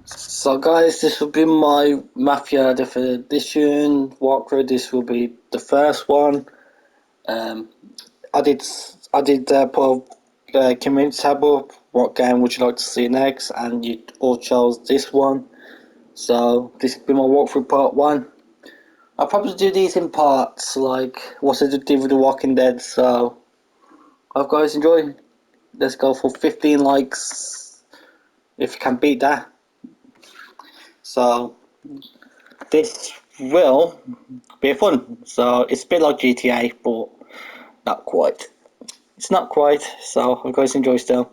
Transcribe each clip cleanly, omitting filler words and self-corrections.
So guys, this will be my Mafia Definitive Edition walkthrough. This will be the first one. Um, I did put a community tab up. What game would you like to see next? And you all chose this one. So this will be my walkthrough part one. I'll probably do these in parts, like what I did with The Walking Dead. So hope guys enjoy. Let's go for 15 likes if you can beat that. So this will be fun. So it's a bit like GTA, but not quite. It's not quite. So hope guys enjoy still.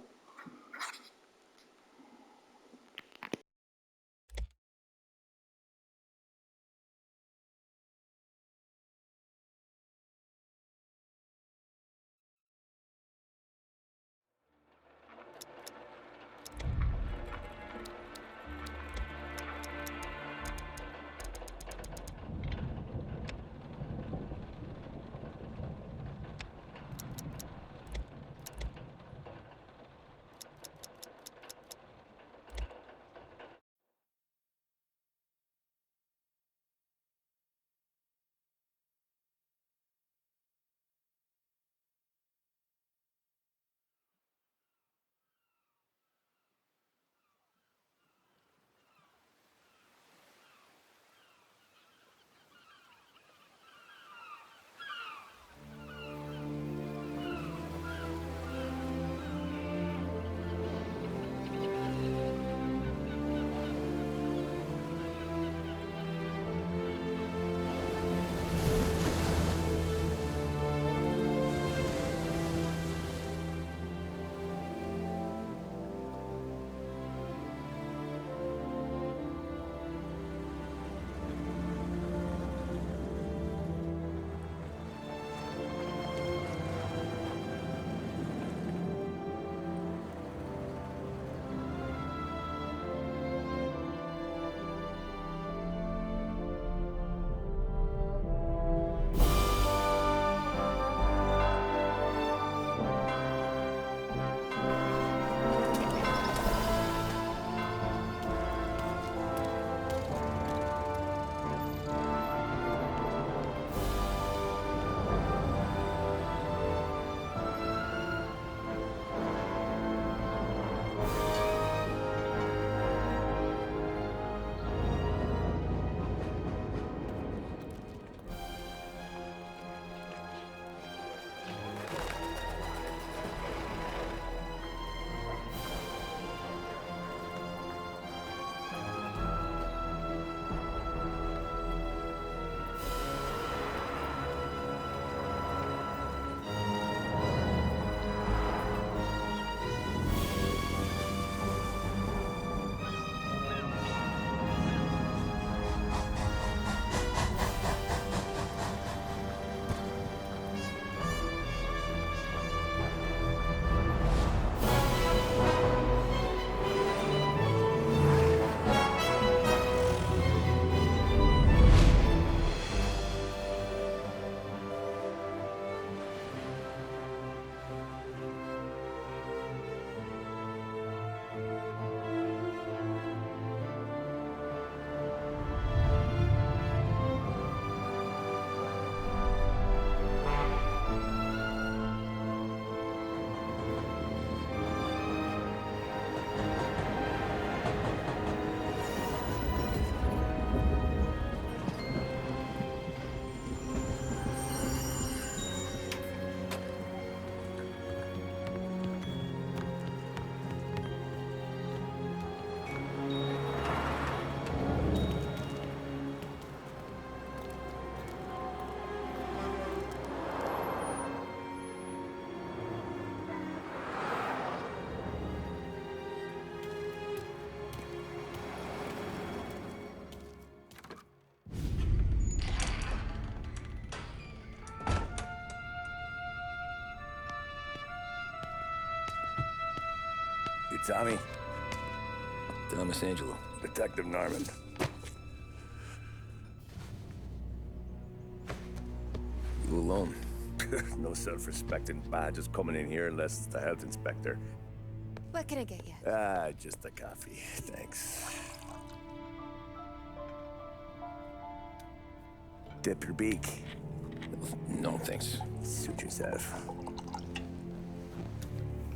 You Tommy? Thomas Angelo. Detective Norman. You alone? No self-respecting badges coming in here unless it's the health inspector. What can I get you? Just a coffee, thanks. Dip your beak. No, thanks. Suit yourself.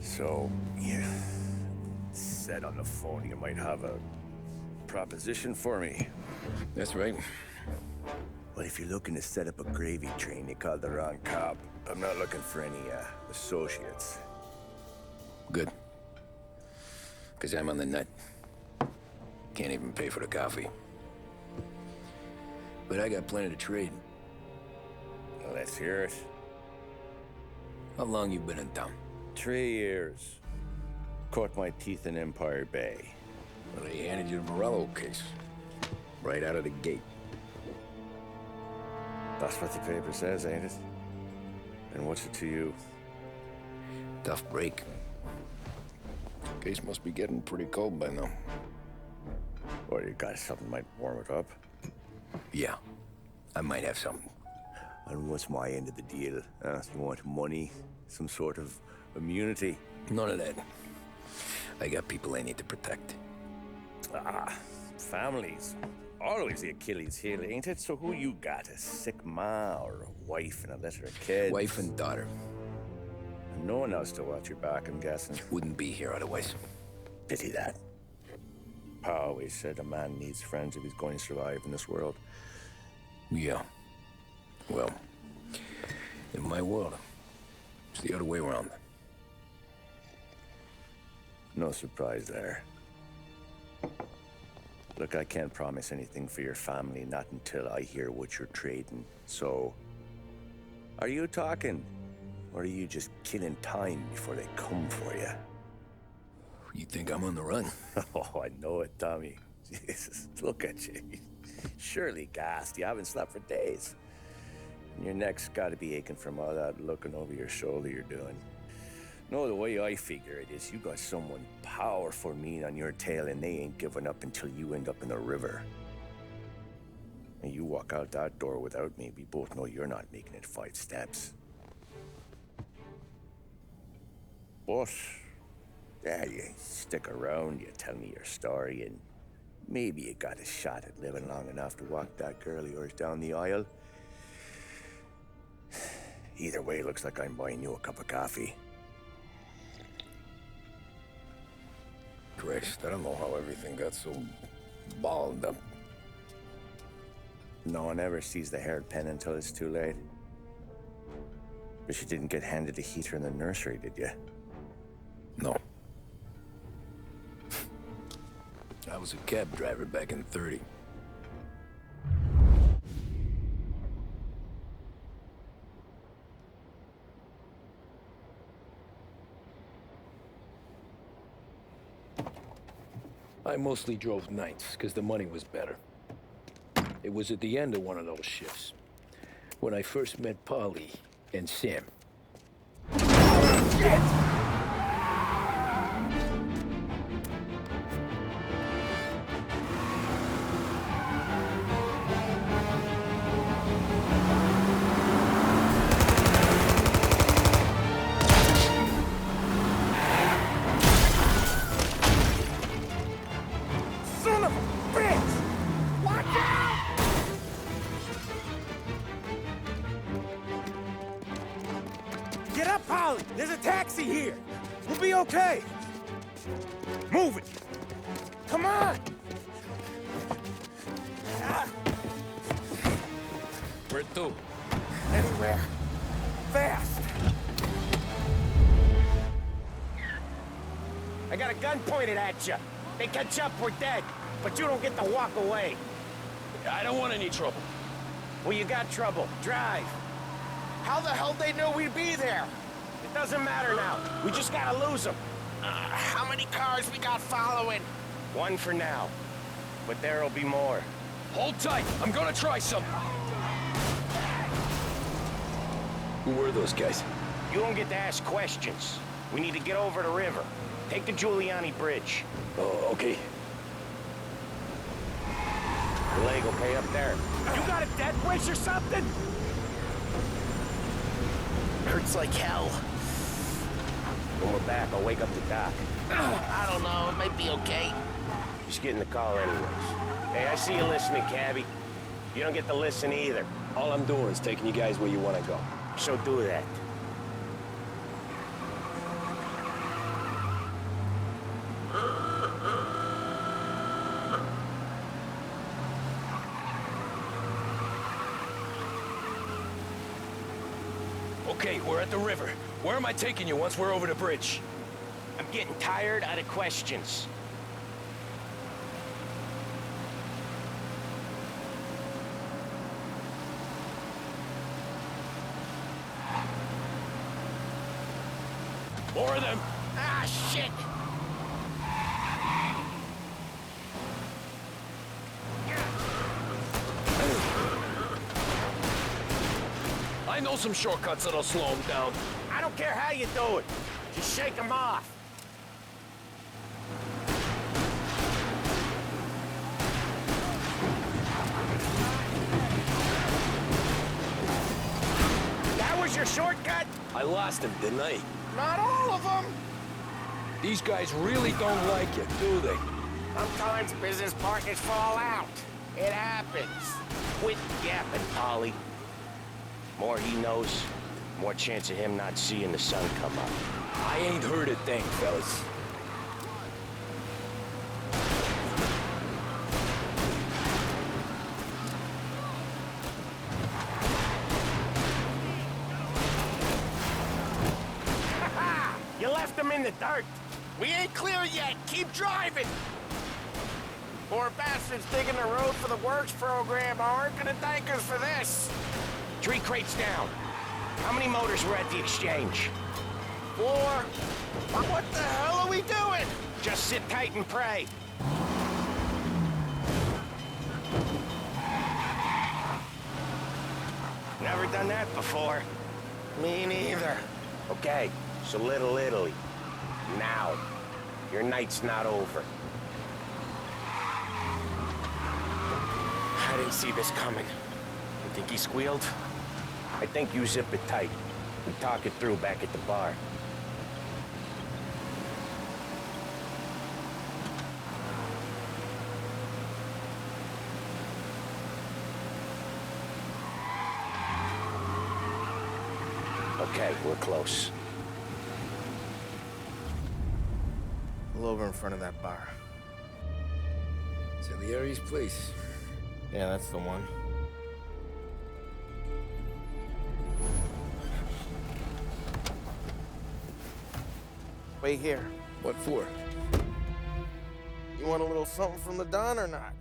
So, you said on the phone you might have a proposition for me. That's right. Well, if you're looking to set up a gravy train, you called the wrong cop. I'm not looking for any, associates. Good. Because I'm on the nut. Can't even pay for the coffee. But I got plenty to trade. Well, let's hear it. How long you been in town? 3 years. Caught my teeth in Empire Bay. Well, they handed you the Morello case. Right out of the gate. That's what the paper says, ain't it? And what's it to you? Tough break. Case must be getting pretty cold by now. Or you got something might warm it up? Yeah, I might have something. And what's my end of the deal? You want money? Some sort of immunity? None of that. I got people I need to protect. Families. Always the Achilles heel, ain't it? So who you got? A sick ma or a wife and a litter of kids? Wife and daughter. And no one else to watch your back, I'm guessing. Wouldn't be here otherwise. Pity that. Pa always said a man needs friends if he's going to survive in this world. Yeah. Well, in my world, it's the other way around. No surprise there. Look, I can't promise anything for your family, not until I hear what you're trading. So, are you talking? Or are you just killing time before they come for you? You think I'm on the run? Oh, I know it, Tommy. Jesus, look at you. Surely gassed. You haven't slept for days. And your neck's got to be aching from all that looking over your shoulder you're doing. No, the way I figure it is you got someone powerful mean on your tail and they ain't giving up until you end up in the river. And you walk out that door without me, we both know you're not making it 5 steps. But, yeah, you stick around, you tell me your story, and maybe you got a shot at living long enough to walk that girl of yours down the aisle. Either way, it looks like I'm buying you a cup of coffee. Christ, I don't know how everything got so balled up. No one ever sees the haired pen until it's too late. But you didn't get handed a heater in the nursery, did you? No. I was a cab driver back in '30. I mostly drove nights, because the money was better. It was at the end of one of those shifts, when I first met Polly and Sam. Shit! Get up, Polly! There's a taxi here! We'll be okay! Move it! Come on! Where to? Anywhere. Fast! I got a gun pointed at you. They catch up, we're dead. But you don't get to walk away. I don't want any trouble. Well, you got trouble. Drive. How the hell they know we'd be there? It doesn't matter now. We just gotta lose them. How many cars we got following? One for now. But there'll be more. Hold tight. I'm gonna try something. Who were those guys? You don't get to ask questions. We need to get over the river. Take the Giuliani Bridge. Oh, okay. Your leg okay up there? You got a dead wish or something? Hurts like hell. When we're back, I'll wake up the doc. I don't know, it might be okay. Just getting the call anyways. Hey, I see you listening, cabbie. You don't get to listen either. All I'm doing is taking you guys where you want to go. So do that. Okay, we're at the river. Where am I taking you once we're over the bridge? I'm getting tired of the questions. More of them! Ah, shit! I know some shortcuts that'll slow them down. I don't care how you do it. Just shake them off. That was your shortcut? I lost him, didn't I? Not all of them! These guys really don't like you, do they? Sometimes business partners fall out. It happens. Quit yapping, Polly. More he knows, more chance of him not seeing the sun come up. I ain't heard a thing, fellas. You left him in the dirt. We ain't clear yet. Keep driving. Poor bastards digging the road for the works program aren't gonna thank us for this. 3 crates down. How many motors were at the exchange? 4. What the hell are we doing? Just sit tight and pray. Never done that before. Me neither. Okay, so Little Italy. Now. Your night's not over. I didn't see this coming. You think he squealed? I think you zip it tight. We talk it through back at the bar. Okay, we're close. Pull over in front of that bar. Salieri's place. Yeah, that's the one. Wait here. What for? You want a little something from the Don or not?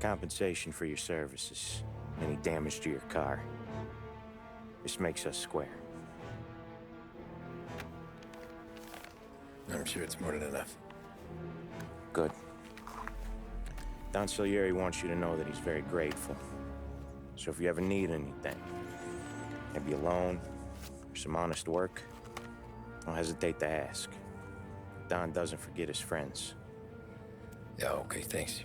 Compensation for your services. Any damage to your car. This makes us square. I'm sure it's more than enough. Good. Don Salieri wants you to know that he's very grateful. So if you ever need anything, maybe a loan or some honest work, don't hesitate to ask. Don doesn't forget his friends. Yeah, okay, thanks.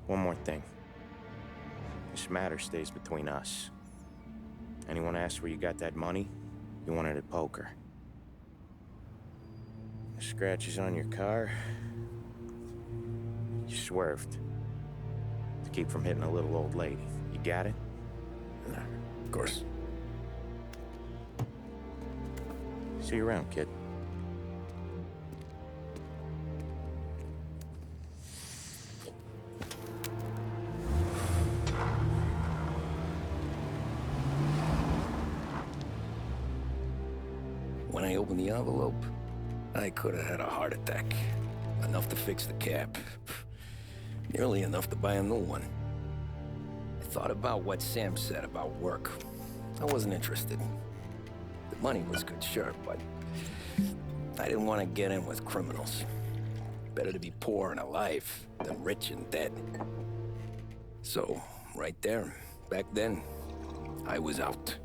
One more thing. This matter stays between us. Anyone asks where you got that money, you want it at poker. The scratches on your car, you swerved. To keep from hitting a little old lady. You got it? Of course. See you around, kid. I opened the envelope, I could have had a heart attack. Enough to fix the cab. Nearly enough to buy a new one. I thought about what Sam said about work. I wasn't interested. The money was good, sure, but I didn't want to get in with criminals. Better to be poor and alive than rich and dead. So, right there, back then, I was out.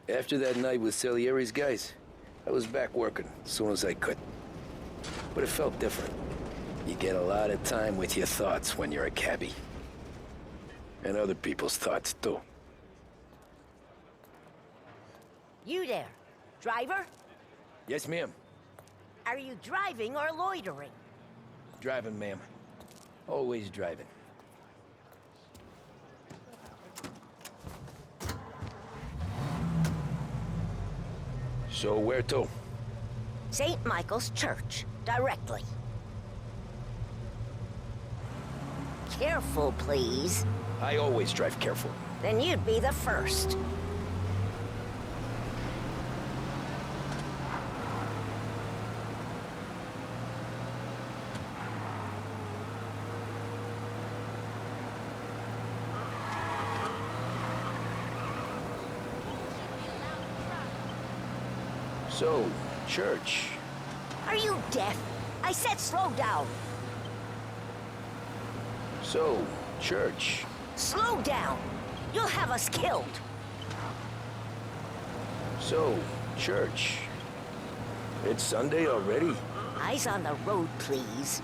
After that night with Salieri's guys, I was back working as soon as I could. But it felt different. You get a lot of time with your thoughts when you're a cabbie. And other people's thoughts, too. You there, driver? Yes, ma'am. Are you driving or loitering? Driving, ma'am. Always driving. So where to? St. Michael's Church, directly. Careful, please. I always drive careful. Then you'd be the first. So, church. Are you deaf? I said slow down. So, church. Slow down. You'll have us killed. So, church. It's Sunday already? Eyes on the road, please.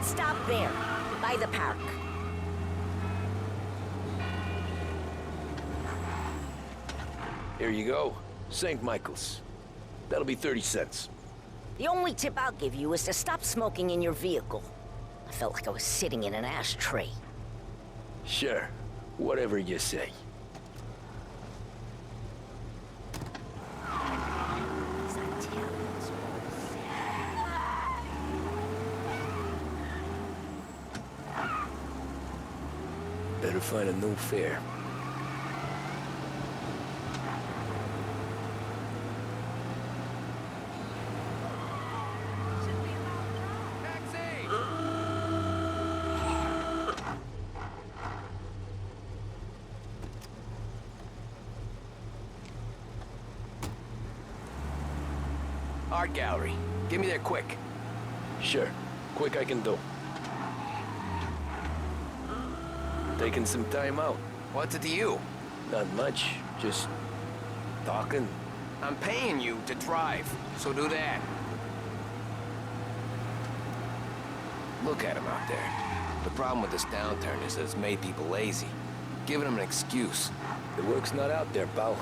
Stop there, by the park. Here you go. St. Michael's. That'll be 30 cents. The only tip I'll give you is to stop smoking in your vehicle. I felt like I was sitting in an ashtray. Sure. Whatever you say. Better find a new fare. Art gallery. Get me there quick. Sure. Quick I can do. Taking some time out. What's it to you? Not much. Just talking. I'm paying you to drive, so do that. Look at him out there. The problem with this downturn is that it's made people lazy. Giving them an excuse. The work's not out there, pal.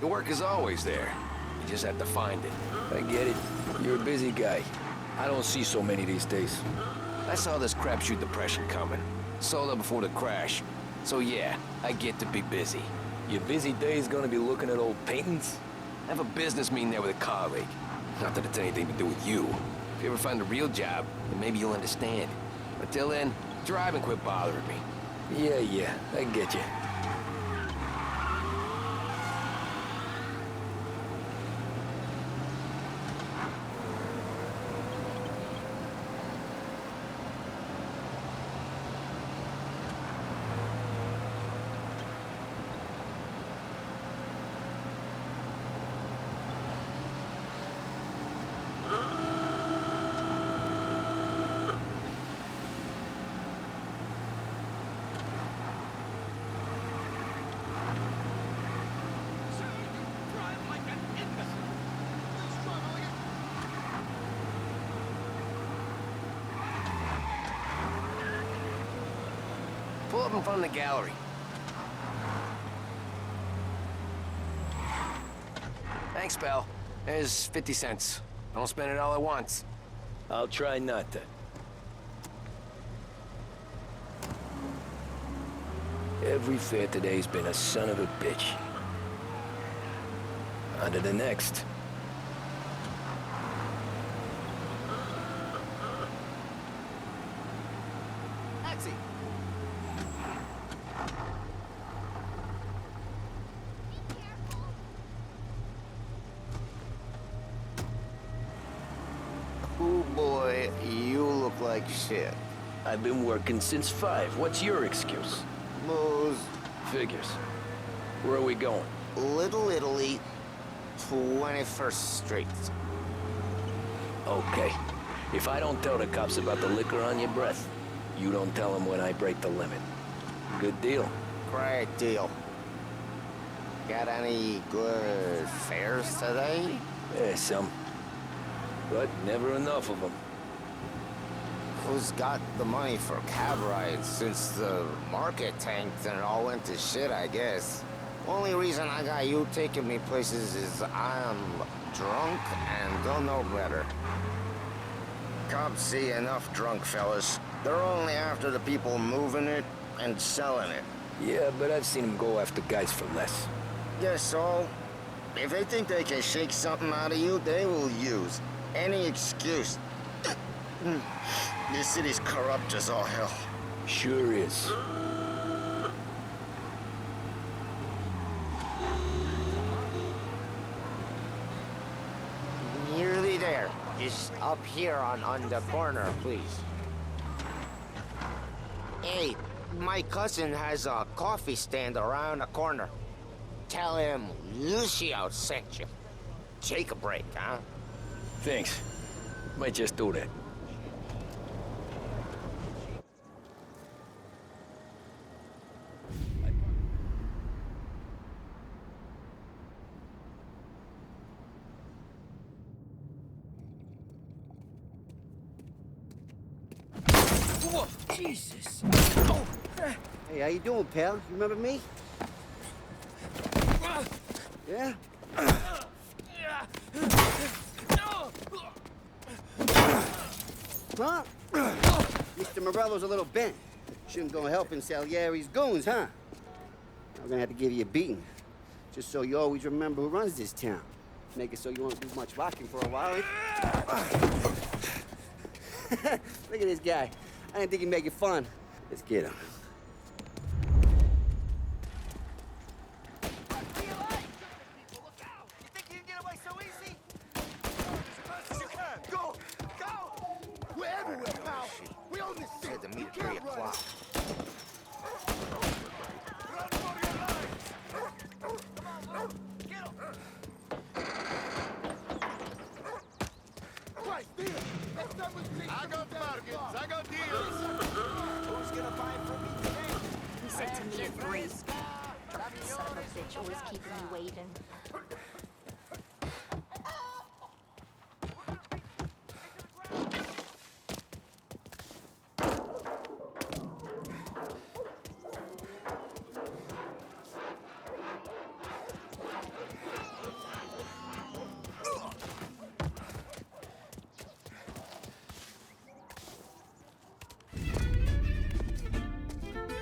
The work is always there. You just have to find it. I get it. You're a busy guy. I don't see so many these days. I saw this crapshoot depression coming. Sold up before the crash. So yeah, I get to be busy. Your busy day's gonna be looking at old paintings? I have a business meeting there with a colleague. Not that it's anything to do with you. If you ever find a real job, then maybe you'll understand. Until then, drive and quit bothering me. Yeah, I get you. Pull up in front of the gallery. Thanks, pal. There's 50 cents. Don't spend it all at once. I'll try not to. Every fare today's been a son of a bitch. On to the next. Taxi! Oh boy, you look like shit. I've been working since 5. What's your excuse? Booze. Figures. Where are we going? Little Italy, 21st Street. Okay. If I don't tell the cops about the liquor on your breath, you don't tell them when I break the limit. Good deal. Great deal. Got any good fares today? Yeah, some. But never enough of them. Who's got the money for cab rides since the market tanked and it all went to shit, I guess? Only reason I got you taking me places is I'm drunk and don't know better. Cops see enough drunk fellas. They're only after the people moving it and selling it. Yeah, but I've seen them go after guys for less. Guess so. If they think they can shake something out of you, they will use any excuse. This city's corrupt as all hell. Sure is. Nearly there. Just up here on the corner, please. Hey, my cousin has a coffee stand around the corner. Tell him Lucio sent you. Take a break, huh? Thanks. Might just do that. Whoa, Jesus. Oh. Hey, how you doing, pal? You remember me? Yeah? Huh? Mr. Morello's a little bent. Shouldn't go helping Salieri's goons, huh? I'm gonna have to give you a beating. Just so you always remember who runs this town. Make it so you won't do much rocking for a while. Look at this guy. I didn't think he'd make it fun. Let's get him. I got bargains. I got deals. Who's gonna buy from me today? He said to me at 3. Son of a bitch, always keeping me waiting.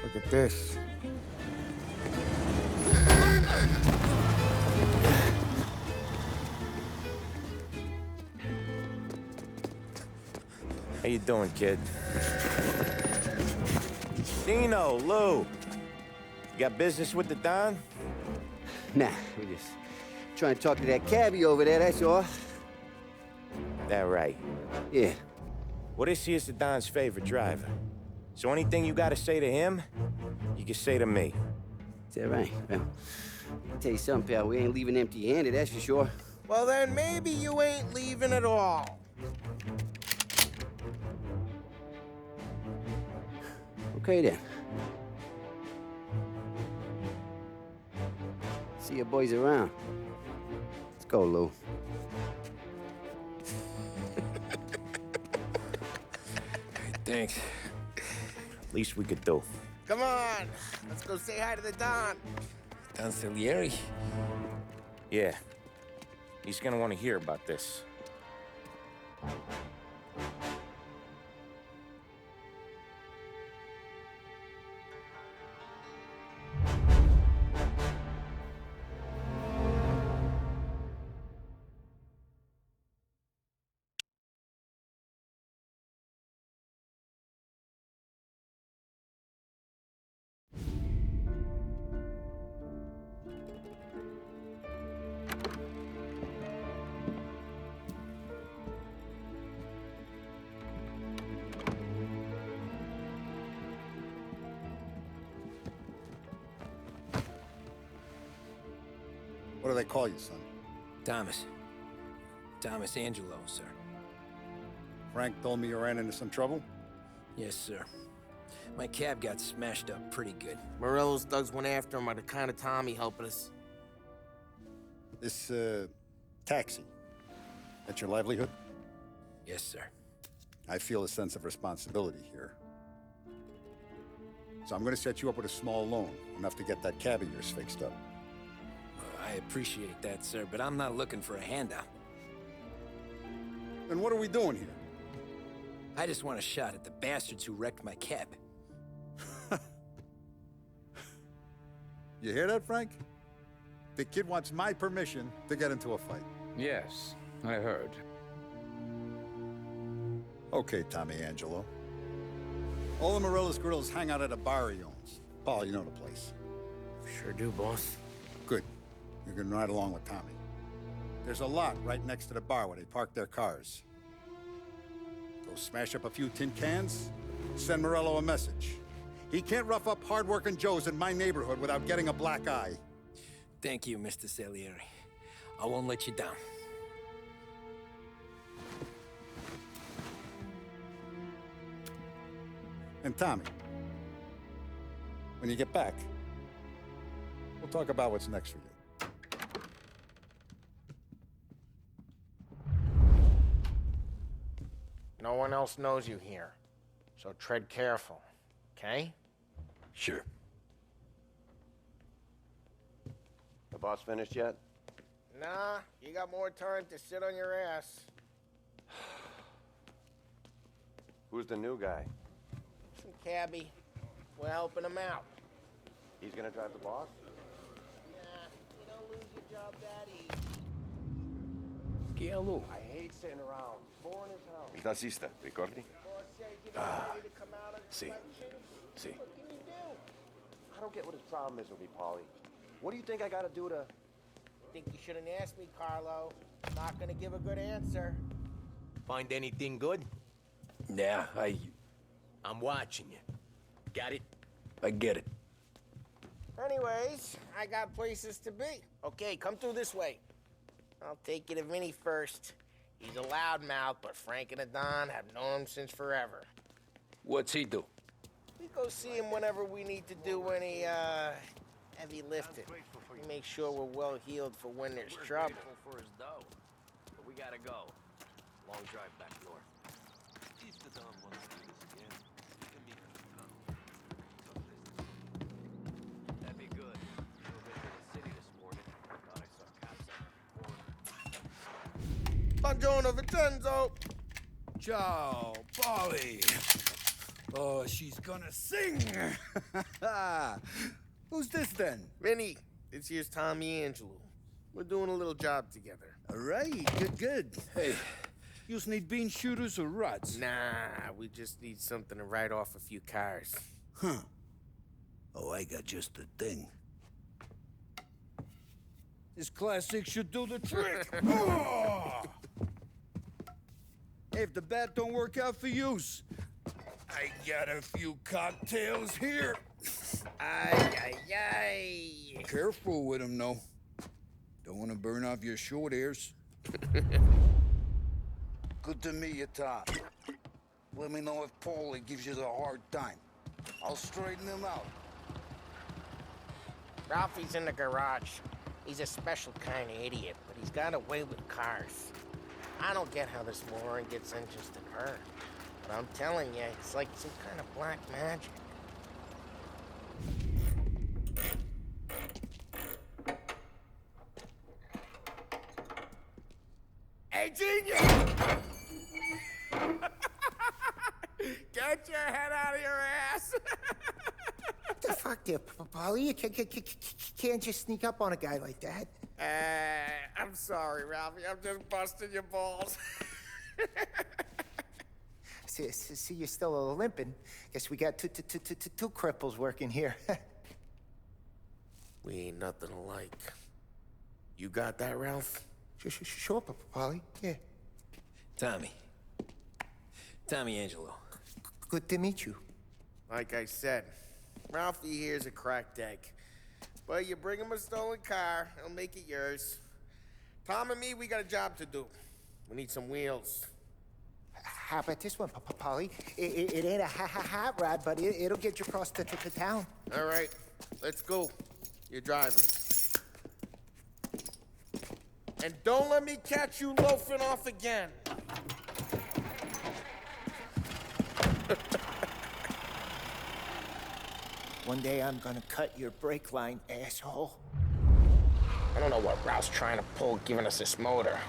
Look at this. How you doing, kid? Dino, Lou. You got business with the Don? Nah, we're just trying to talk to that cabbie over there, that's all. That right. Yeah. Well, this here's the Don's favorite driver. So anything you gotta say to him, you can say to me. Is that right? Well, I'll tell you something, pal. We ain't leaving empty-handed, that's for sure. Well, then maybe you ain't leaving at all. Okay, then. See your boys around. Let's go, Lou. Thanks. Least we could do. Come on, let's go say hi to the Don. Don Salieri? Yeah. He's gonna want to hear about this. What do they call you, son? Thomas. Thomas Angelo, sir. Frank told me you ran into some trouble? Yes, sir. My cab got smashed up pretty good. Morello's thugs went after him on account of Tommy helping us. This, taxi, that's your livelihood? Yes, sir. I feel a sense of responsibility here. So I'm gonna set you up with a small loan, enough to get that cab of yours fixed up. I appreciate that, sir, but I'm not looking for a handout. Then what are we doing here? I just want a shot at the bastards who wrecked my cab. You hear that, Frank? The kid wants my permission to get into a fight. Yes, I heard. Okay, Tommy Angelo. All the Morello's girls hang out at a bar he owns. Paul, you know the place. Sure do, boss. Good. You can ride along with Tommy. There's a lot right next to the bar where they park their cars. Go smash up a few tin cans, send Morello a message. He can't rough up hard-working Joes in my neighborhood without getting a black eye. Thank you, Mr. Salieri. I won't let you down. And Tommy, when you get back, we'll talk about what's next for you. No one else knows you here, so tread careful, okay? Sure. The boss finished yet? Nah, you got more time to sit on your ass. Who's the new guy? Some cabbie. We're helping him out. He's gonna drive the boss? Nah, you don't lose your job that easy. Hello. I hate sitting around. Boring as hell. Il tassista, ricordi? See. I don't get what his problem is with me, Paulie. What do you think I gotta do to... Think you shouldn't ask me, Carlo. Not gonna give a good answer. Find anything good? Yeah, I'm watching you. Got it? I get it. Anyways, I got places to be. Okay, come through this way. I'll take you to Vinny first. He's a loudmouth, but Frank and the Don have known him since forever. What's he do? We go see him whenever we need to do any, heavy lifting. We make sure we're well healed for when there's trouble. For his dough. But we gotta go. Long drive back north. If the Don wants to do this again, he can meet us in That'd be good. Drove into the city this morning. Thought I saw cops on the corner. Buongiorno, Vincenzo! Ciao, Polly. Oh, she's gonna sing. Who's this then? Vinny, this here's Tommy Angelo. We're doing a little job together. All right, good. Hey, you need bean shooters or rods? Nah, we just need something to write off a few cars. Huh. Oh, I got just the thing. This classic should do the trick. Oh! Hey, if the bat don't work out for yous, I got a few cocktails here. Ay. Careful with them, though. Don't want to burn off your short hairs. Good to meet you, Tom. Let me know if Paulie gives you the hard time. I'll straighten him out. Ralphie's in the garage. He's a special kind of idiot, but he's got a way with cars. I don't get how this moron gets interested in her. But I'm telling you, it's like some kind of black magic. genius! Get your head out of your ass! What the fuck there, Paulie? You can't just sneak up on a guy like that. I'm sorry, Ralphie. I'm just busting your balls. See, you're still limping. Guess we got two cripples working here. We ain't nothing alike. You got that, Ralph? Sure, Paulie. Yeah. Tommy Angelo. Good to meet you. Like I said, Ralphie here's a cracked egg. But you bring him a stolen car, he'll make it yours. Tom and me, we got a job to do. We need some wheels. How about this one, Paulie? It ain't a hot rod, but it'll get you across to town. All right, let's go. You're driving. And don't let me catch you loafing off again. One day I'm gonna cut your brake line, asshole. I don't know what Ralph's trying to pull giving us this motor.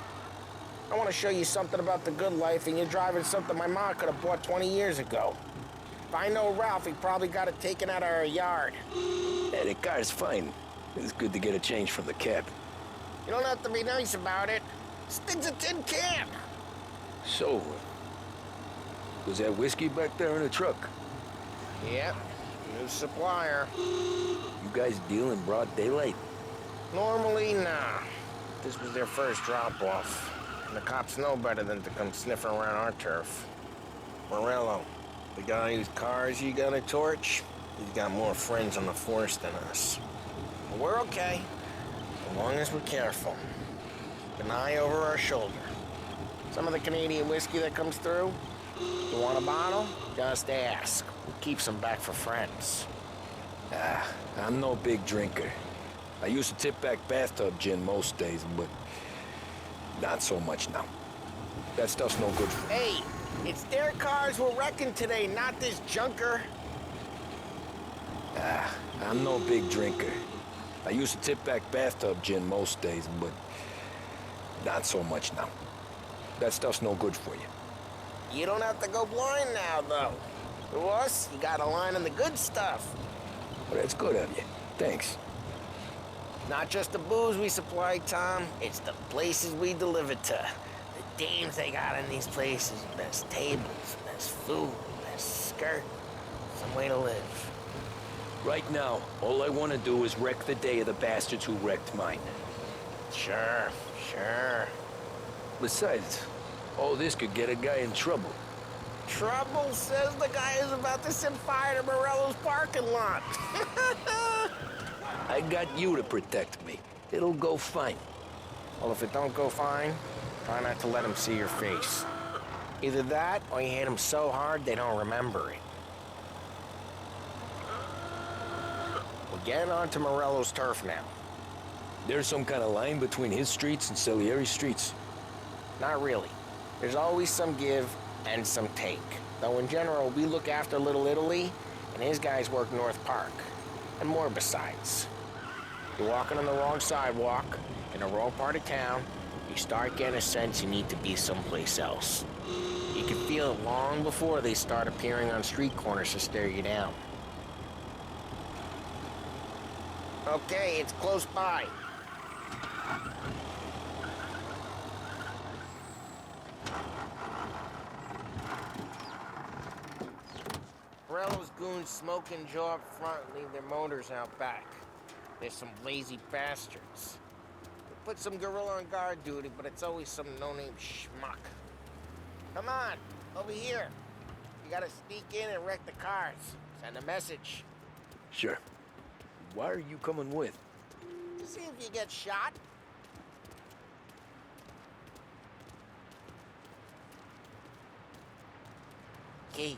I want to show you something about the good life, and you're driving something my mom could have bought 20 years ago. If I know Ralph, he probably got it taken out of our yard. Hey, the car's fine. It's good to get a change from the cab. You don't have to be nice about it. Stig's a tin can. So, was that whiskey back there in the truck? Yep, new supplier. You guys deal in broad daylight? Normally, nah. This was their first drop-off. And the cops know better than to come sniffing around our turf. Morello, the guy whose cars you got a torch, he's got more friends on the force than us. But we're okay, as long as we're careful. Keep an eye over our shoulder. Some of the Canadian whiskey that comes through, you want a bottle? Just ask. We'll keep some back for friends. I'm no big drinker. I used to tip back bathtub gin most days, but not so much now. That stuff's no good for me. Hey, it's their cars we're wrecking today, not this junker. I'm no big drinker. I used to tip back bathtub gin most days, but not so much now. That stuff's no good for you. You don't have to go blind now, though. To us, you got a line on the good stuff. Well, that's good of you. Thanks. Not just the booze we supply, Tom. It's the places we deliver to. The dames they got in these places. Best tables, best food, best skirt. Some way to live. Right now, all I want to do is wreck the day of the bastards who wrecked mine. Sure. Besides, all this could get a guy in trouble. Trouble says the guy is about to set fire to Morello's parking lot. I got you to protect me. It'll go fine. Well, if it don't go fine, try not to let them see your face. Either that, or you hit them so hard they don't remember it. We're getting onto Morello's turf now. There's some kind of line between his streets and Salieri's streets? Not really. There's always some give and some take. Though in general, we look after Little Italy, and his guys work North Park. And more besides. You're walking on the wrong sidewalk, in the wrong part of town, you start getting a sense you need to be someplace else. You can feel it long before they start appearing on street corners to stare you down. Okay, it's close by. Morello's goons smoke and jaw up front and leave their motors out back. There's some lazy bastards. They put some gorilla on guard duty, but it's always some no-name schmuck. Come on, over here. You gotta sneak in and wreck the cars. Send a message. Sure. Why are you coming with? To see if you get shot. Okay,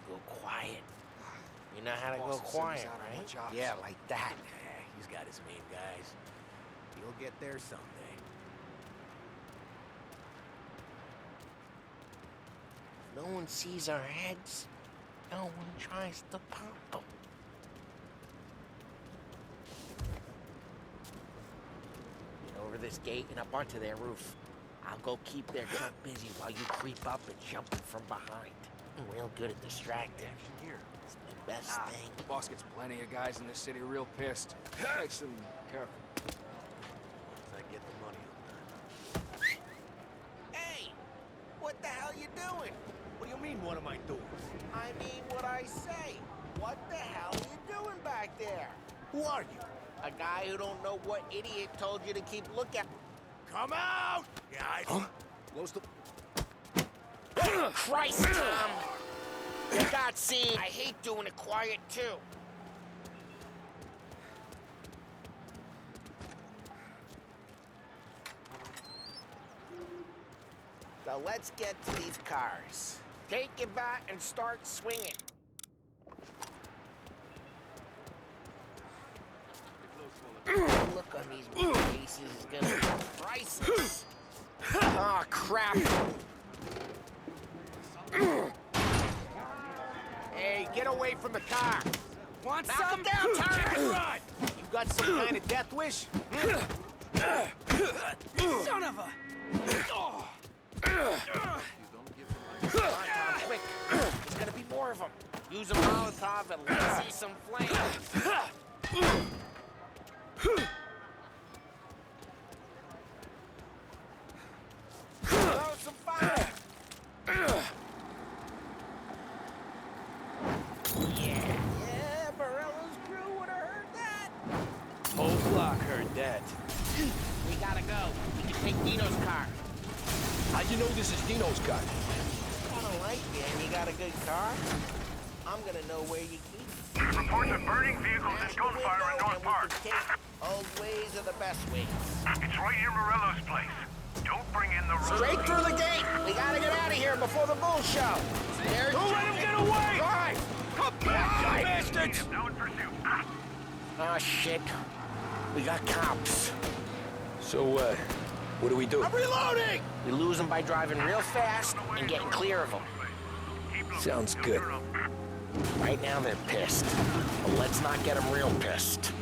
go quiet. You know how to go quiet, right? Yeah, like that. He's got his main guys. You'll get there someday. If no one sees our heads, no one tries to pop them. Get over this gate and up onto their roof. I'll go keep their truck busy while you creep up and jump in from behind. I'm real good at distracting. It's the best thing. The boss gets plenty of guys in this city real pissed. Makes them careful. I get the money on time. Hey! What the hell you doing? What do you mean, what am I doing? I mean what I say. What the hell are you doing back there? Who are you? A guy who don't know what idiot told you to keep looking. Come out! Yeah, Close the... Christ, Tom! You got seen. I hate doing it quiet, too. So let's get to these cars. Take it back and start swinging. Look on these faces is gonna be priceless. Oh, crap. Hey, get away from the car. Want Knock some? him down, Tom! Right. You got some kind of death wish? Son of a... Come on, Tom, quick. There's gonna be more of them. Use a Molotov and let's see some flames. Throw some fire. Yeah, Morello's crew would have heard that. Whole block heard that. We gotta go. We can take Dino's car. How'd you know this is Dino's car? I don't like you, and you got a good car. I'm gonna know where you keep it. Reports of burning vehicles and gunfire in North Park. Old ways are the best ways. It's right near Morello's place. Don't bring in the road. Straight through the gate. We gotta get out of here before the bull show. Don't let him get away! Drive! Come back, you bastards! Now in pursuit. Oh, shit. We got cops. So, what do we do? I'm reloading! We lose them by driving real fast and getting clear of them. Sounds good. Right now they're pissed. But let's not get them real pissed.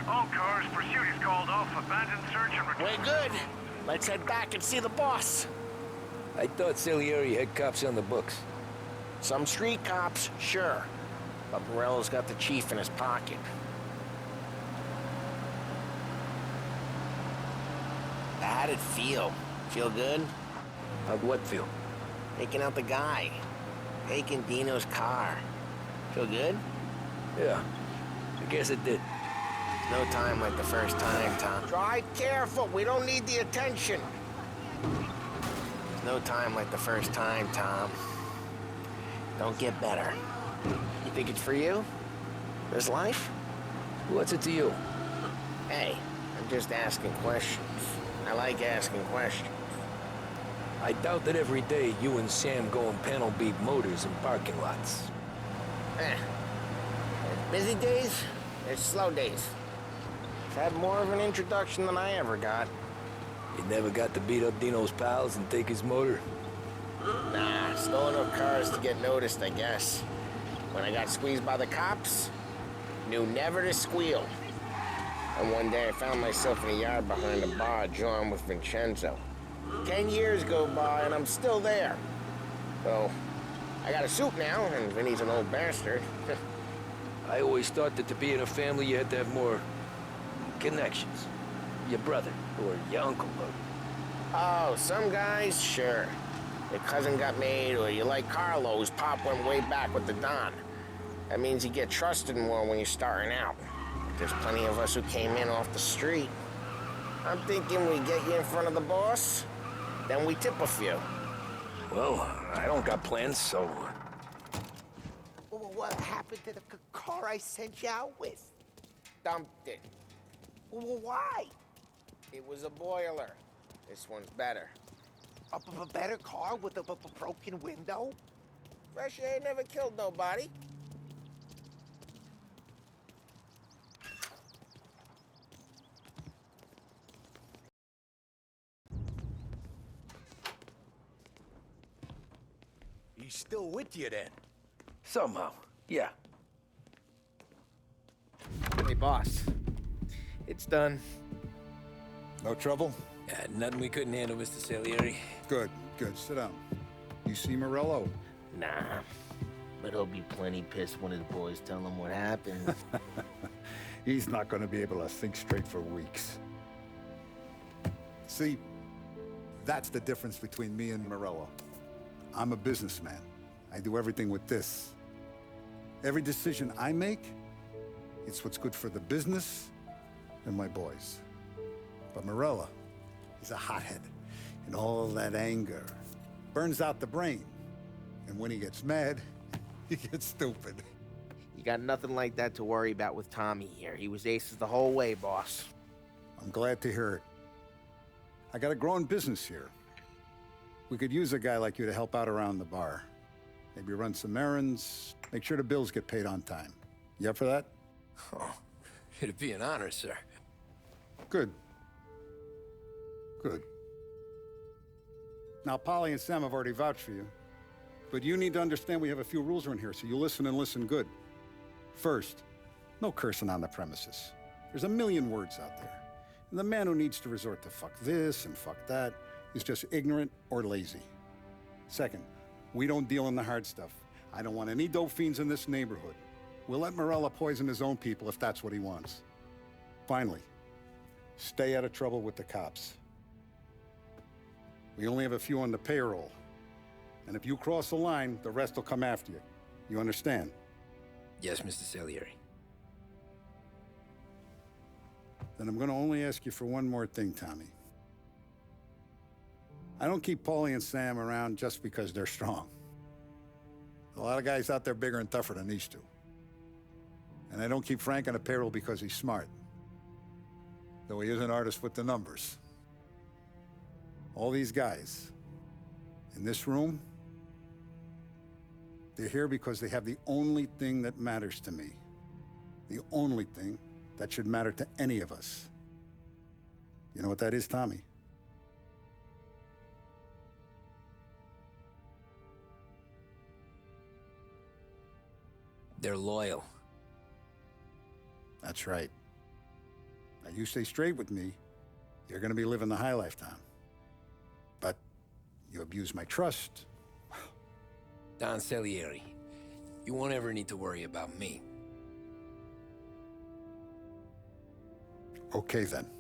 All cars, pursuit is called off. Abandoned search and return. We're good. Let's head back and see the boss. I thought Salieri had cops on the books. Some street cops, sure. But Morello's got the chief in his pocket. How'd it feel? Feel good? How'd what feel? Taking out the guy. Taking Dino's car. Feel good? Yeah, I guess it did. No time like the first time, Tom. Drive careful. We don't need the attention. No time like the first time, Tom. Don't get better. You think it's for you? This life? What's it to you? Hey, I'm just asking questions. I like asking questions. I doubt that every day you and Sam go and panel beat motors in parking lots. There's busy days, there's slow days. I've had more of an introduction than I ever got. You never got to beat up Dino's pals and take his motor? Nah, stole enough cars to get noticed, I guess. When I got squeezed by the cops, knew never to squeal. And one day I found myself in a yard behind a bar drawn with Vincenzo. 10 years go by and I'm still there. So, I got a suit now, and Vinny's an old bastard. I always thought that to be in a family you had to have more connections. Your brother, or your uncle, or... Oh, some guys, sure. Your cousin got made, or you like Carlo's pop went way back with the Don. That means you get trusted more when you're starting out. There's plenty of us who came in off the street. I'm thinking we get you in front of the boss, then we tip a few. Well, I don't got plans, so... Well, what happened to the car I sent you out with? Dumped it. Well, why? It was a boiler. This one's better. A better car with a broken window? Fresh air never killed nobody. He's still with you then? Somehow, yeah. Hey, boss. It's done. No trouble? Yeah, nothing we couldn't handle, Mr. Salieri. Good, good. Sit down. You see Morello? Nah. But he'll be plenty pissed when his boys tell him what happened. He's not going to be able to think straight for weeks. See, that's the difference between me and Morello. I'm a businessman. I do everything with this. Every decision I make, it's what's good for the business and my boys. But Morello, he's a hothead. And all that anger burns out the brain. And when he gets mad, he gets stupid. You got nothing like that to worry about with Tommy here. He was aces the whole way, boss. I'm glad to hear it. I got a growing business here. We could use a guy like you to help out around the bar. Maybe run some errands, make sure the bills get paid on time. You up for that? Oh, it'd be an honor, sir. Good. Good. Now, Polly and Sam have already vouched for you. But you need to understand we have a few rules around here, so you listen and listen good. First, no cursing on the premises. There's a million words out there. And the man who needs to resort to fuck this and fuck that is just ignorant or lazy. Second, we don't deal in the hard stuff. I don't want any dope fiends in this neighborhood. We'll let Morello poison his own people if that's what he wants. Finally, stay out of trouble with the cops. We only have a few on the payroll. And if you cross the line, the rest will come after you. You understand? Yes, Mr. Salieri. Then I'm gonna only ask you for one more thing, Tommy. I don't keep Paulie and Sam around just because they're strong. A lot of guys out there bigger and tougher than these two. And I don't keep Frank on the payroll because he's smart. Though he is an artist with the numbers. All these guys in this room, they're here because they have the only thing that matters to me. The only thing that should matter to any of us. You know what that is, Tommy? They're loyal. That's right. Now you stay straight with me, you're gonna be living the high life, Tom. But you abuse my trust. Don Salieri, you won't ever need to worry about me. Okay, then.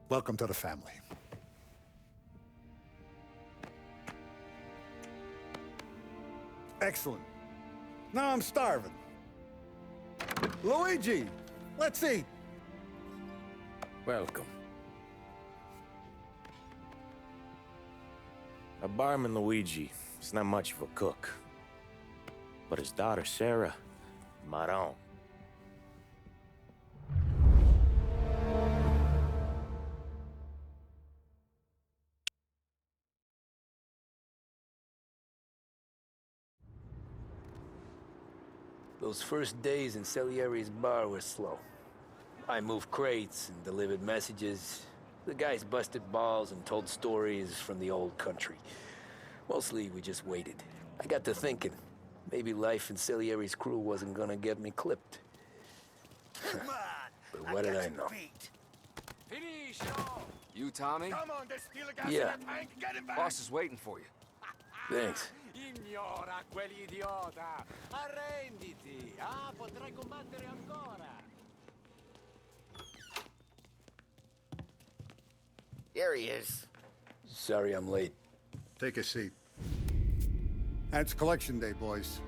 Welcome to the family. Excellent. Now I'm starving. Luigi, let's eat. Welcome. A barman Luigi is not much of a cook. But his daughter Sarah, Maron. Those first days in Salieri's bar were slow. I moved crates and delivered messages. The guys busted balls and told stories from the old country. Mostly, we just waited. I got to thinking, maybe life in Salieri's crew wasn't gonna get me clipped. But what did I know? You, Tommy? Come on, there's still a gas Yeah. in the tank. Get him back. Boss is waiting for you. Thanks. Ignora quell'idiota! Arrenditi! Ah, potrai combattere ancora! There he is. Sorry I'm late. Take a seat. And it's collection day, boys.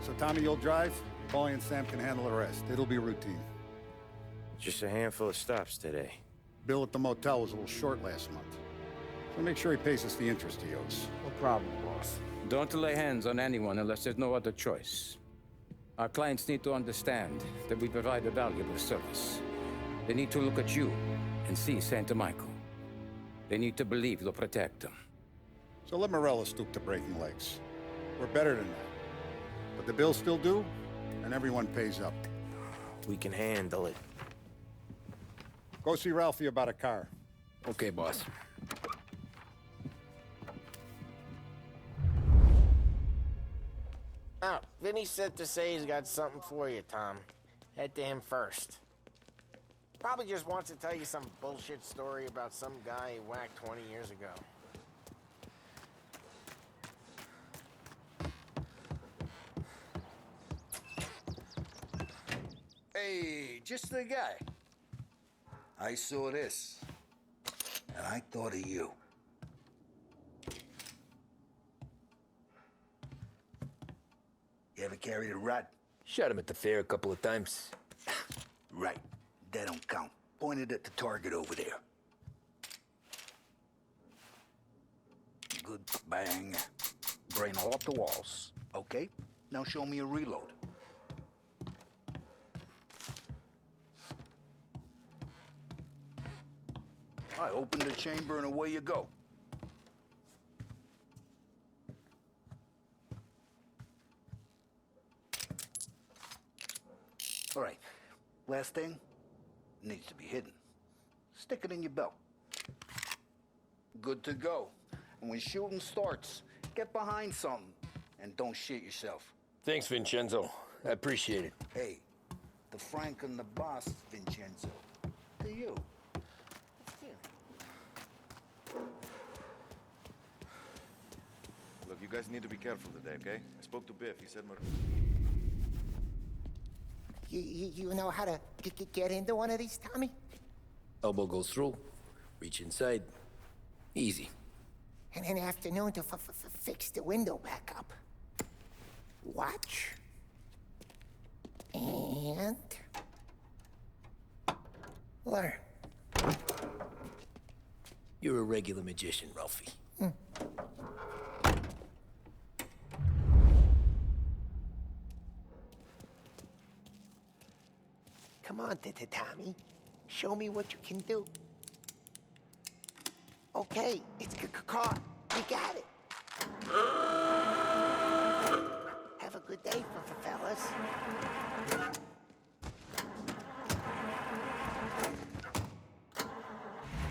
So Tommy, you'll drive. Paulie and Sam can handle the rest. It'll be routine. Just a handful of stops today. Bill at the motel was a little short last month. So make sure he pays us the interest he owes. No problem, boss. Don't lay hands on anyone unless there's no other choice. Our clients need to understand that we provide a valuable service. They need to look at you and see Santa Michael. They need to believe you'll protect them. So let Morello stoop to breaking legs. We're better than that. But the bill's still due, and everyone pays up. We can handle it. Go see Ralphie about a car. Okay, boss. Vinny said to say he's got something for you, Tom. Head to him first. Probably just wants to tell you some bullshit story about some guy he whacked 20 years ago. Hey, just the guy. I saw this, and I thought of you. You ever carried a rat? Shot him at the fair a couple of times. Right. That don't count. Pointed at the target over there. Good bang. Brain all off the walls. Okay, now show me a reload. I open the chamber and away you go. All right, last thing needs to be hidden. Stick it in your belt. Good to go. And when shooting starts, get behind something and don't shit yourself. Thanks, Vincenzo. I appreciate it. Hey, the Frank and the boss, Vincenzo. To you. Look, you guys need to be careful today, okay? I spoke to Biff. He said... You know how to get into one of these, Tommy? Elbow goes through, reach inside. Easy. And an afternoon to fix the window back up. Watch. And... learn. You're a regular magician, Ralphie. Come on, Tommy. Show me what you can do. Okay, it's caught. We got it. Have a good day, fellas.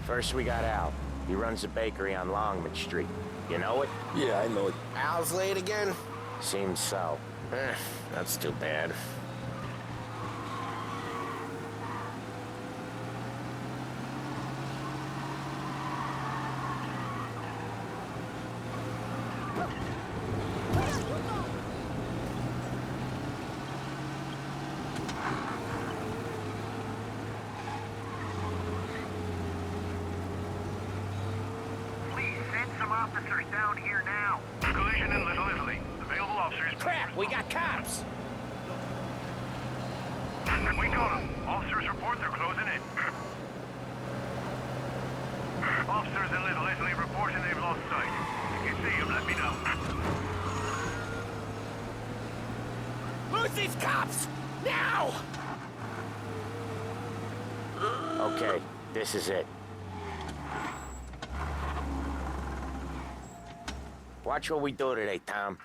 First, we got Al. He runs a bakery on Longman Street. You know it? Yeah, I know it. Al's late again? Seems so. That's too bad. Officers down here now. Collision in Little Italy. Available officers. Crap, we got cops. We got them. Officers report they're closing in. Officers in Little Italy reporting they've lost sight. If you see them, let me know. Lose these cops! Now! Okay, this is it. Watch what we do today, Tom.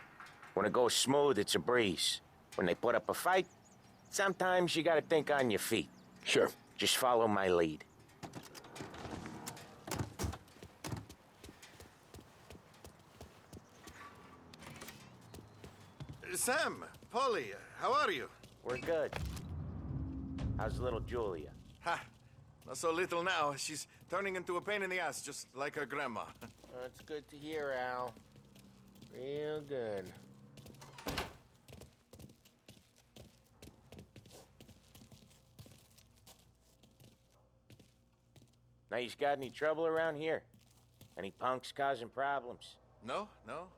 When it goes smooth, it's a breeze. When they put up a fight, sometimes you gotta think on your feet. Sure. Just follow my lead. Sam, Polly, how are you? We're good. How's little Julia? Ha! Not so little now. She's turning into a pain in the ass, just like her grandma. That's good to hear, Al. Real good. Now, you got any trouble around here? Any punks causing problems? No, no.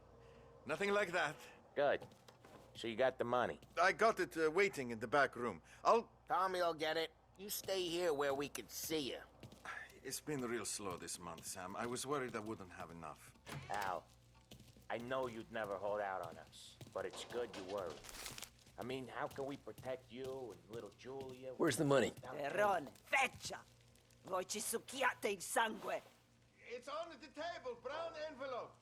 Nothing like that. Good. So you got the money? I got it waiting in the back room. Tommy'll get it. You stay here where we can see you. It's been real slow this month, Sam. I was worried I wouldn't have enough. Al, I know you'd never hold out on us, but it's good you worry. I mean, how can we protect you and little Julia? Where's the money? Terrone, feccia! Voi ci succhiate il sangue! It's on the table, brown envelope.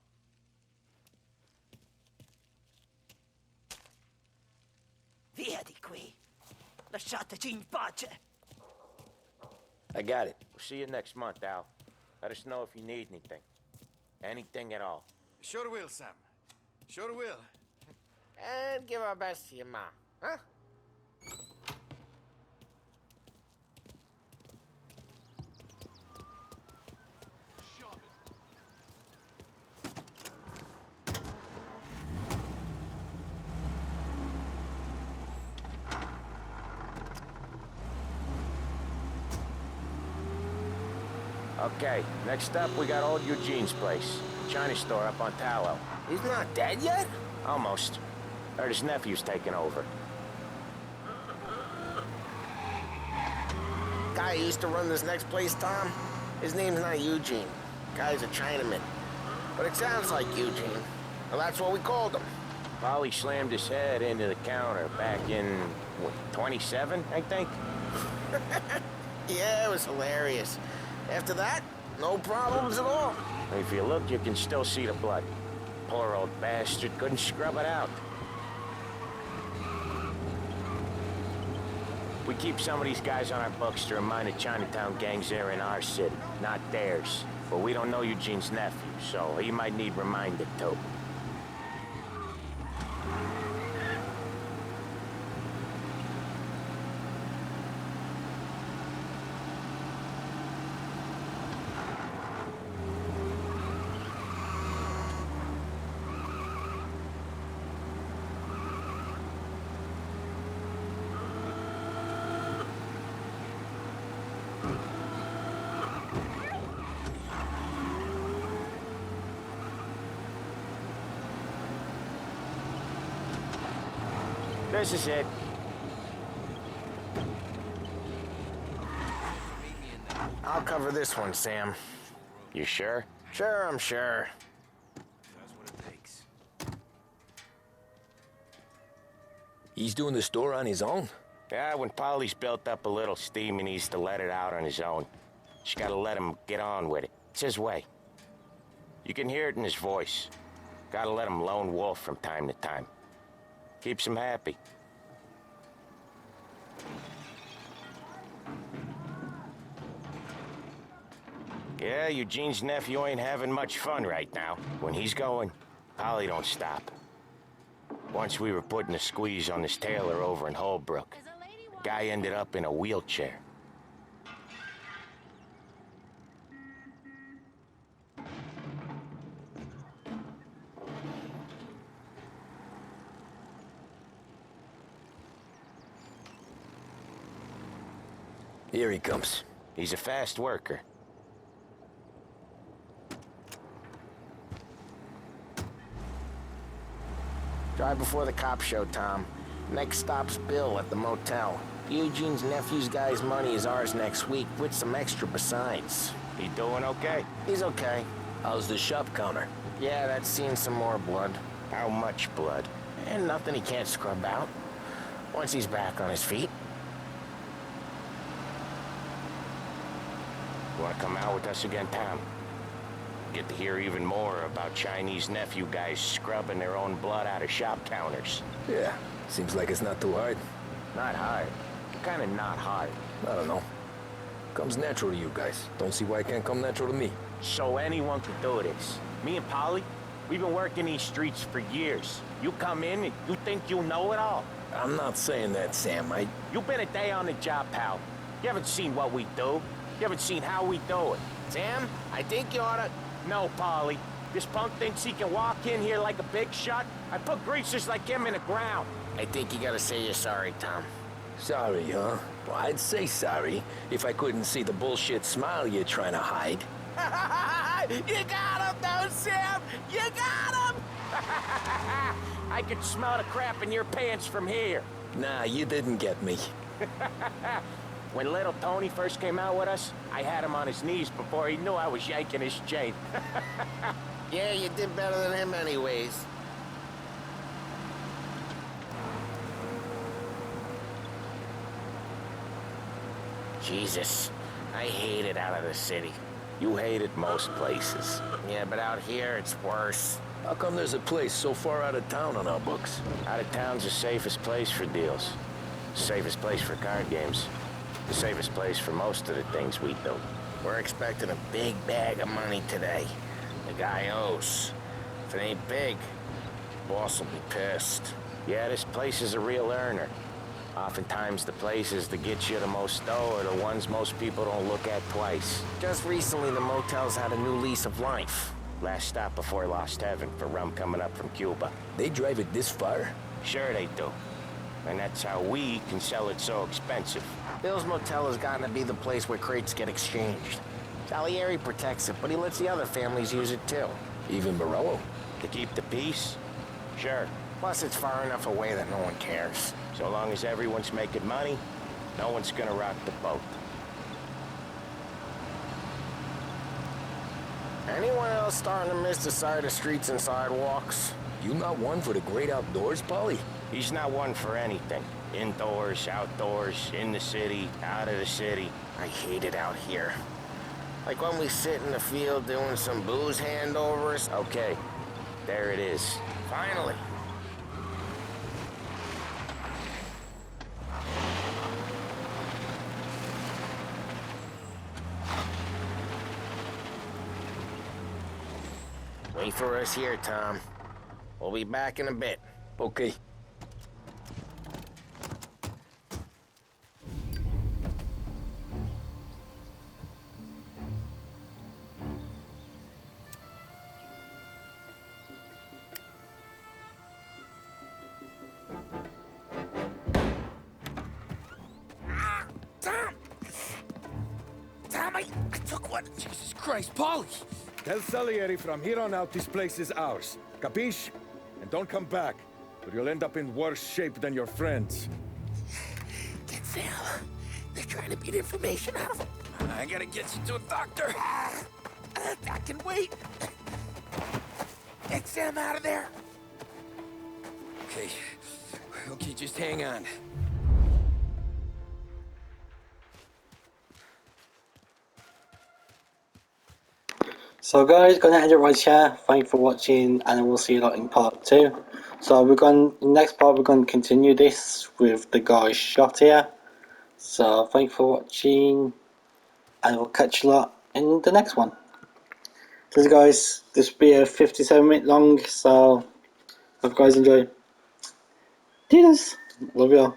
Via di qui! Lasciateci in pace! I got it. We'll see you next month, Al. Let us know if you need anything. Anything at all. Sure will, Sam. Sure will. and give our best to your mom, huh? Okay, next up we got old Eugene's place. China store up on Tallow. He's not dead yet? Almost. Heard his nephew's taking over. Guy who used to run this next place, Tom? His name's not Eugene. Guy's a Chinaman. But it sounds like Eugene. Well, that's what we called him. Polly slammed his head into the counter back in, what, 27, I think? Yeah, it was hilarious. After that, no problems at all. If you look, you can still see the blood. Poor old bastard couldn't scrub it out. We keep some of these guys on our books to remind the Chinatown gangs they're in our city, not theirs. But we don't know Eugene's nephew, so he might need reminded too. This is it. I'll cover this one, Sam. You sure? Sure, I'm sure. He's doing the store on his own? Yeah, when Polly's built up a little steam, he needs to let it out on his own. Just gotta let him get on with it. It's his way. You can hear it in his voice. Gotta let him lone wolf from time to time. Keeps him happy. Yeah, Eugene's nephew ain't having much fun right now. When he's going, Polly don't stop. Once we were putting a squeeze on this tailor over in Holbrook. The guy ended up in a wheelchair. Here he comes. He's a fast worker. Drive before the cops show, Tom. Next stop's Bill at the motel. Eugene's nephew's guy's money is ours next week, with some extra besides. He doing okay? He's okay. How's the shop counter? Yeah, that's seen some more blood. How much blood? And nothing he can't scrub out. Once he's back on his feet. You wanna come out with us again, Tom? Get to hear even more about Chinese nephew guys scrubbing their own blood out of shop counters. Yeah, seems like it's not too hard. Not hard. Kinda not hard. I don't know. Comes natural to you guys. Don't see why it can't come natural to me. So anyone can do this. Me and Polly, we've been working these streets for years. You come in and you think you know it all. I'm not saying that, Sam. You've been a day on the job, pal. You haven't seen what we do. You haven't seen how we do it. Sam, I think you oughta... No, Polly. This punk thinks he can walk in here like a big shot. I put greasers like him in the ground. I think you gotta say you're sorry, Tom. Sorry, huh? Well, I'd say sorry if I couldn't see the bullshit smile you're trying to hide. You got him, though, Sam! You got him! I could smell the crap in your pants from here. Nah, you didn't get me. When little Tony first came out with us, I had him on his knees before he knew I was yanking his chain. Yeah, you did better than him anyways. Jesus, I hate it out of the city. You hate it most places. Yeah, but out here, it's worse. How come there's a place so far out of town on our books? Out of town's the safest place for deals. Safest place for card games. The safest place for most of the things we do. We're expecting a big bag of money today. The guy owes. If it ain't big, boss will be pissed. Yeah, this place is a real earner. Oftentimes the places that get you the most dough are the ones most people don't look at twice. Just recently the motel's had a new lease of life. Last stop before Lost Heaven for rum coming up from Cuba. They drive it this far? Sure they do. And that's how we can sell it so expensive. Bill's Motel has gotten to be the place where crates get exchanged. Salieri protects it, but he lets the other families use it too. Even Morello? To keep the peace? Sure. Plus it's far enough away that no one cares. So long as everyone's making money, no one's gonna rock the boat. Anyone else starting to miss the side of streets and sidewalks? You not one for the great outdoors, Paulie? He's not one for anything. Indoors, outdoors, in the city, out of the city. I hate it out here. Like when we sit in the field doing some booze handovers. Okay, there it is. Finally. Wait for us here, Tom. We'll be back in a bit. Okay. Tom, I took one. Jesus Christ, Paulie! Tell Salieri from here on out this place is ours. Capiche? And don't come back, or you'll end up in worse shape than your friends. Get Sam. They're trying to beat information out of him. I gotta get you to a doctor. I can wait. Get Sam out of there. Okay. Okay, just hang on. So guys, gonna end it right here. Thank you for watching, and we'll see you lot in part 2. So next part we're gonna continue this with the guy shot here. So thank you for watching, and we'll catch you lot in the next one. So guys, this will be a 57-minute long, so hope you guys enjoy. Cheers! Love you all.